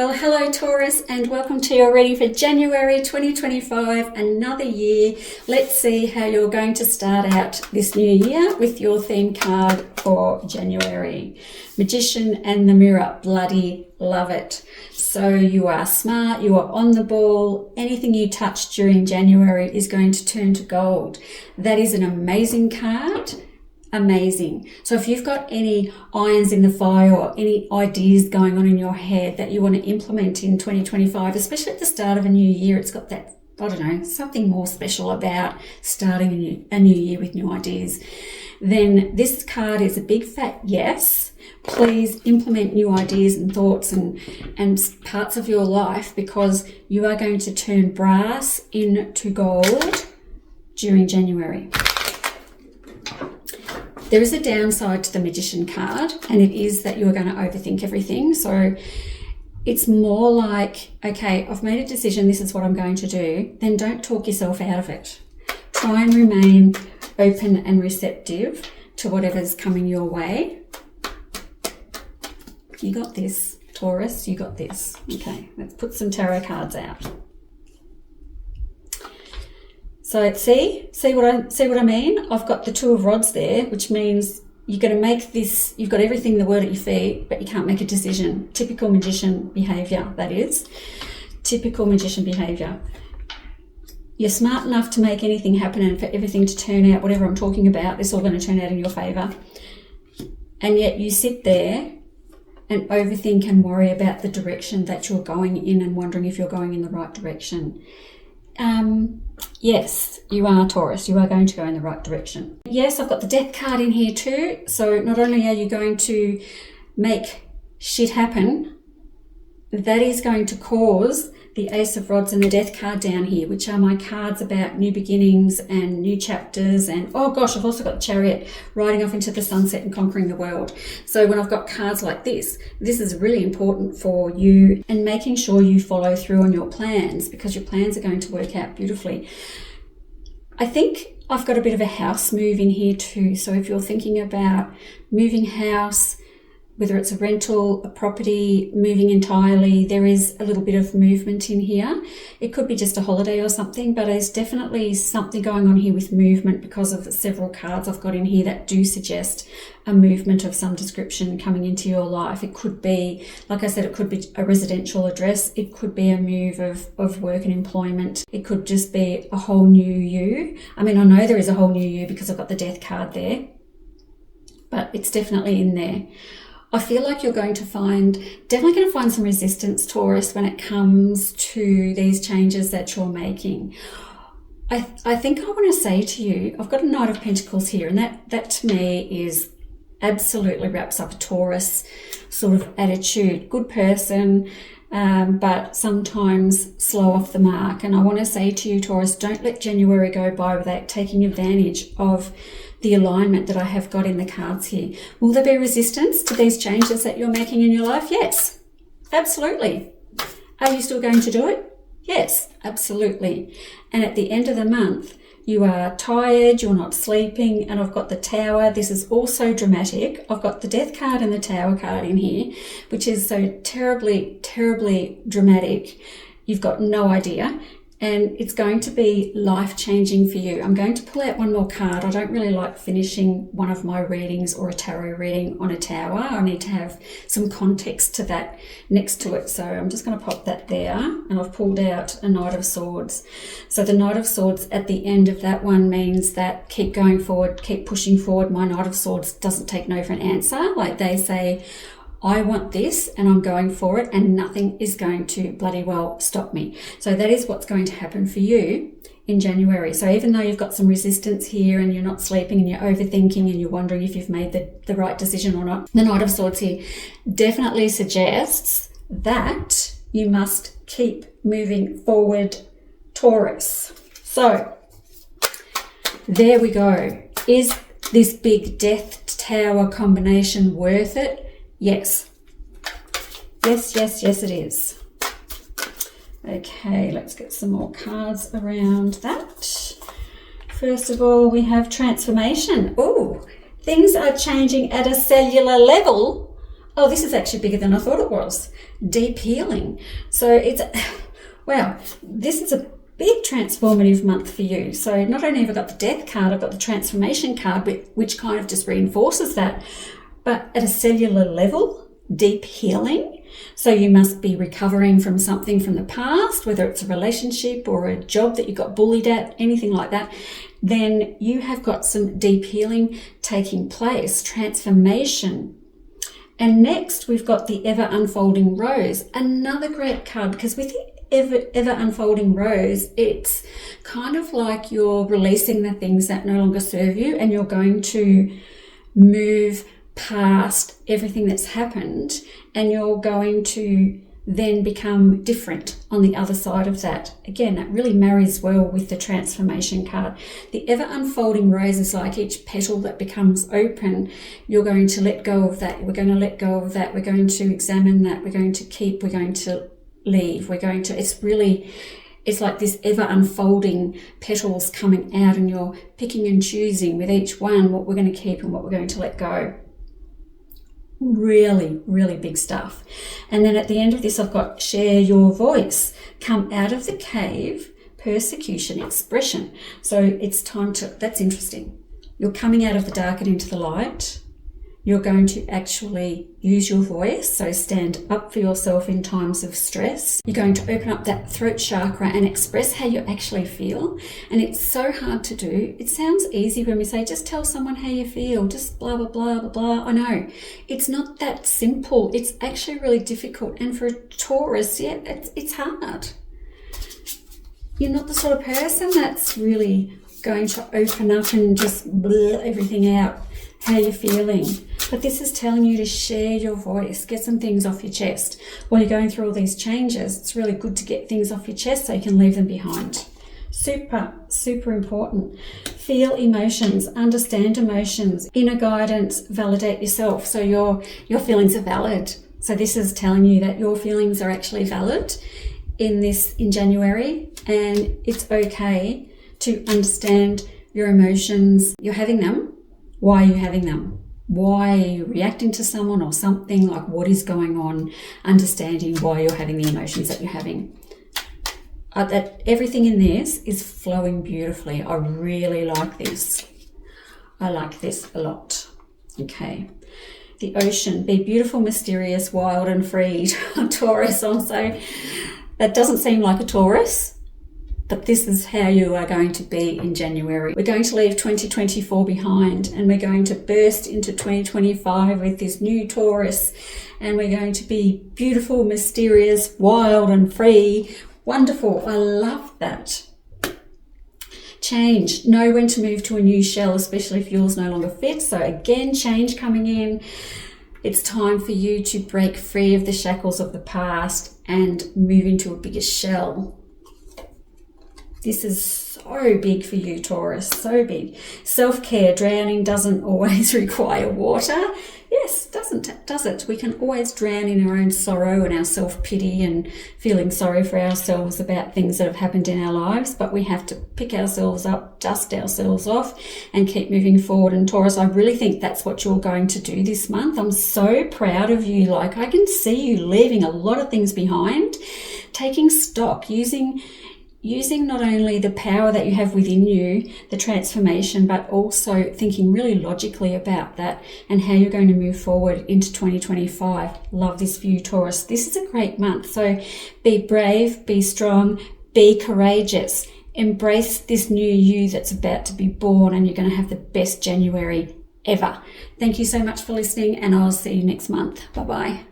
Well, hello Taurus, and welcome to your reading for January 2025, another year. Let's see how you're going to start out this new year with your theme card for January. Magician and the Mirror, bloody love it. So you are smart, you are on the ball. Anything you touch during January is going to turn to gold. That is an amazing card. Amazing. So if you've got any irons in the fire or any ideas going on in your head that you want to implement in 2025, especially at the start of a new year, it's got that, I don't know, something more special about starting a new year with new ideas, then this card is a big fat yes. Please implement new ideas and thoughts and parts of your life, because you are going to turn brass into gold during January. There is a downside to the Magician card, and it is that you're going to overthink everything. So it's more like, okay, I've made a decision, this is what I'm going to do. Then don't talk yourself out of it. Try and remain open and receptive to whatever's coming your way. You got this, Taurus, you got this. Okay, let's put some tarot cards out. So see what I mean? I've got the Two of Rods there, which means you're going to make this, you've got everything, the word at your feet, but you can't make a decision. Typical magician behavior, that is. Typical magician behavior. You're smart enough to make anything happen and for everything to turn out, whatever I'm talking about, it's all going to turn out in your favor. And yet you sit there and overthink and worry about the direction that you're going in and wondering if you're going in the right direction. Yes, you are, Taurus. You are going to go in the right direction. Yes, I've got the Death card in here too. So not only are you going to make shit happen, that is going to cause the Ace of Rods and the Death card down here, which are my cards about new beginnings and new chapters. And oh gosh, I've also got the Chariot, riding off into the sunset and conquering the world. So when I've got cards like this is really important for you and making sure you follow through on your plans, because your plans are going to work out beautifully. I think I've got a bit of a house move in here too. So if you're thinking about moving house, whether it's a rental, a property, moving entirely, there is a little bit of movement in here. It could be just a holiday or something, but there's definitely something going on here with movement because of the several cards I've got in here that do suggest a movement of some description coming into your life. It could be, like I said, it could be a residential address. It could be a move of work and employment. It could just be a whole new you. I mean, I know there is a whole new you because I've got the Death card there, but it's definitely in there. I feel like you're definitely going to find some resistance, Taurus, when it comes to these changes that you're making. I think I want to say to you, I've got a Knight of Pentacles here, and that to me is absolutely wraps up a Taurus sort of attitude. Good person, but sometimes slow off the mark. And I want to say to you, Taurus, don't let January go by without taking advantage of the alignment that I have got in the cards here. Will there be resistance to these changes that you're making in your life? Yes, absolutely. Are you still going to do it? Yes, absolutely. And at the end of the month, you are tired, you're not sleeping, and I've got the Tower. This is also dramatic. I've got the Death card and the Tower card in here, which is so terribly, terribly dramatic. You've got no idea. And it's going to be life-changing for you. I'm going to pull out one more card. I don't really like finishing one of my readings or a tarot reading on a tower. I need to have some context to that next to it. So I'm just going to pop that there. And I've pulled out a Knight of Swords. So the Knight of Swords at the end of that one means that keep going forward, keep pushing forward. My Knight of Swords doesn't take no for an answer. Like they say, I want this and I'm going for it, and nothing is going to bloody well stop me. So that is what's going to happen for you in January. So even though you've got some resistance here and you're not sleeping and you're overthinking and you're wondering if you've made the right decision or not, the Knight of Swords here definitely suggests that you must keep moving forward, Taurus. So there we go. Is this big Death Tower combination worth it? Yes. Yes, yes, yes, it is. Okay, let's get some more cards around that. First of all, we have transformation. Oh, things are changing at a cellular level. Oh, this is actually bigger than I thought it was. Deep healing. So it's, wow, this is a big transformative month for you. So not only have I got the death card, I've got the transformation card, which kind of just reinforces that. But at a cellular level, deep healing. So you must be recovering from something from the past, whether it's a relationship or a job that you got bullied at, anything like that. Then you have got some deep healing taking place, transformation. And next we've got the ever unfolding rose, another great card, because with the ever unfolding rose, it's kind of like you're releasing the things that no longer serve you, and you're going to move past everything that's happened, and you're going to then become different on the other side of that. Again, that really marries well with the transformation card. The ever unfolding rose is like each petal that becomes open, you're going to let go of that. We're going to let go of that. We're going to examine that. We're going to keep, we're going to leave. We're going to, it's like this ever unfolding petals coming out, and you're picking and choosing with each one what we're going to keep and what we're going to let go. Really, really big stuff. And then at the end of this, I've got share your voice. Come out of the cave, persecution, expression. So it's time to, that's interesting. You're coming out of the dark and into the light. You're going to actually use your voice, so stand up for yourself in times of stress. You're going to open up that throat chakra and express how you actually feel. And it's so hard to do. It sounds easy when we say, just tell someone how you feel, just blah, blah, blah, blah, blah. I know. It's not that simple. It's actually really difficult. And for a Taurus, yeah, it's hard. You're not the sort of person that's really going to open up and just blur everything out, how you're feeling. But this is telling you to share your voice, get some things off your chest. While you're going through all these changes, it's really good to get things off your chest so you can leave them behind. Super, super important. Feel emotions, understand emotions, inner guidance, validate yourself. So your feelings are valid. So this is telling you that your feelings are actually valid in January, and it's okay to understand your emotions. You're having them. Why are you having them? Why are you reacting to someone or something? Like, what is going on? Understanding why you're having the emotions that you're having. That everything in this is flowing beautifully. I really like this. I like this a lot. Okay. The ocean. Be beautiful, mysterious, wild and free. Taurus also. That doesn't seem like a Taurus. But this is how you are going to be in January. We're going to leave 2024 behind, and we're going to burst into 2025 with this new Taurus, and we're going to be beautiful, mysterious, wild and free. Wonderful. I love that. Change. Know when to move to a new shell, especially if yours no longer fits. So again, change coming in. It's time for you to break free of the shackles of the past and move into a bigger shell. This is so big for you, Taurus, so big. Self-care. Drowning doesn't always require water. Yes, does it? We can always drown in our own sorrow and our self-pity and feeling sorry for ourselves about things that have happened in our lives, but we have to pick ourselves up, dust ourselves off, and keep moving forward. And Taurus, I really think that's what you're going to do this month. I'm so proud of you. Like, I can see you leaving a lot of things behind, taking stock, using not only the power that you have within you, the transformation, but also thinking really logically about that and how you're going to move forward into 2025. Love this for you, Taurus. This is a great month. So be brave, be strong, be courageous. Embrace this new you that's about to be born, and you're going to have the best January ever. Thank you so much for listening, and I'll see you next month. Bye-bye.